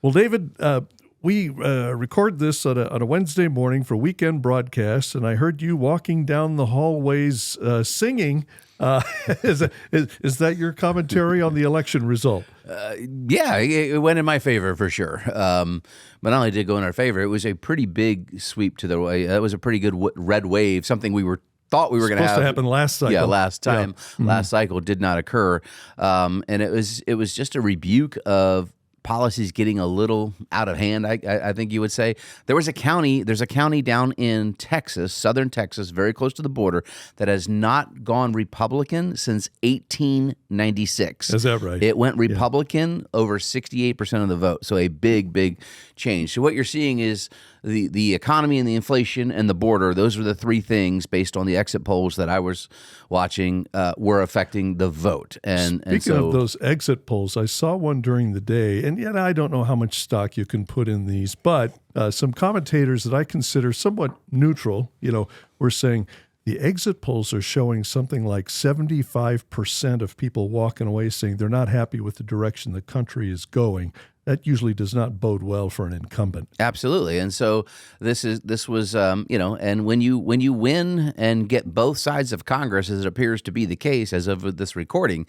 Well, David, we record this on a Wednesday morning for weekend broadcast, and I heard you walking down the hallways singing. Is that your commentary on the election result? Yeah, it went in my favor for sure. But not only did it go in our favor, it was a pretty big sweep to the way. That was a pretty good red wave, something we thought we were going to have. Supposed to happen last cycle. Yeah, last time. Yeah. Last cycle did not occur. And it was just a rebuke of policies getting a little out of hand, I think you would say. There's a county down in Texas, southern Texas, very close to the border, that has not gone Republican since 1896. Is that right? It went Republican over 68% of the vote, so a big, big change. So what you're seeing is the economy and the inflation and the border. Those are the three things based on the exit polls that I was watching were affecting the vote. Speaking of those exit polls, I saw one during the day, and yet I don't know how much stock you can put in these, but some commentators that I consider somewhat neutral, were saying the exit polls are showing something like 75% of people walking away saying they're not happy with the direction the country is going. That usually does not bode well for an incumbent. Absolutely, and so this was and when you win and get both sides of Congress, as it appears to be the case as of this recording,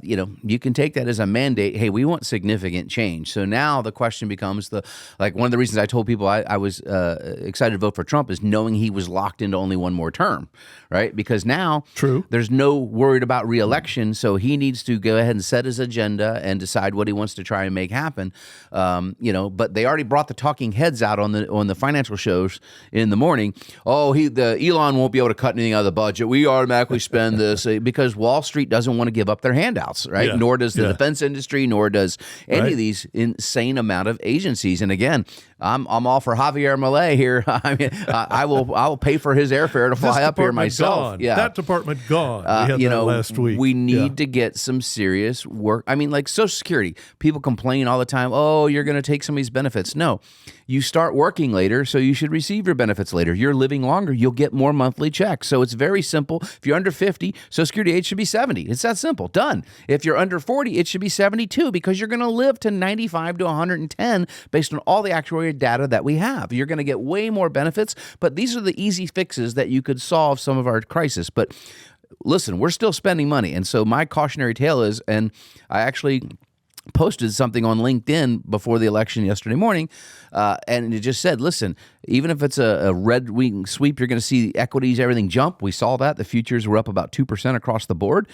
you can take that as a mandate. Hey, we want significant change. So now the question becomes one of the reasons I told people I was excited to vote for Trump is knowing he was locked into only one more term, right? Because now there's no worried about reelection, so he needs to go ahead and set his agenda and decide what he wants to try and make happen. But they already brought the talking heads out on the financial shows in the morning. Oh, Elon won't be able to cut anything out of the budget. We automatically spend this because Wall Street doesn't want to give up their handouts, right? Yeah. Nor does the defense industry, nor does any of these insane amount of agencies. And again, I'm all for Javier Milei here. I mean, I will pay for his airfare to fly up here myself. Gone. Yeah, that department gone. We had that last week. We need to get some serious work. I mean, like Social Security, people complain all the time. Oh, you're going to take some of these benefits. No, you start working later, so you should receive your benefits later. You're living longer, you'll get more monthly checks. So it's very simple. If you're under 50, Social Security age should be 70. It's that simple. Done. If you're under 40, it should be 72 because you're going to live to 95 to 110 based on all the actuarial data that we have. You're going to get way more benefits, but these are the easy fixes that you could solve some of our crisis. But listen, we're still spending money. And so my cautionary tale is, and I actually posted something on LinkedIn before the election yesterday morning, and it just said, listen, even if it's a red wing sweep, you're going to see equities, everything jump. We saw that. The futures were up about 2% across the board.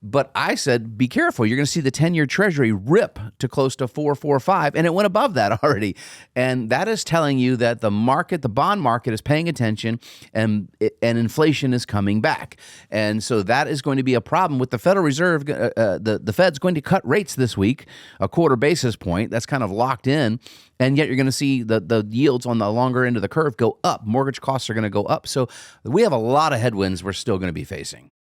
But I said, be careful. You're going to see the 10-year Treasury rip to close to 4.45, and it went above that already. And that is telling you that the bond market is paying attention, and inflation is coming back. And so that is going to be a problem with the Federal Reserve. The Fed's going to cut rates this week, a quarter basis point. That's kind of locked in. And yet you're going to see the yields on the longer end of the curve go up. Mortgage costs are going to go up. So we have a lot of headwinds we're still going to be facing.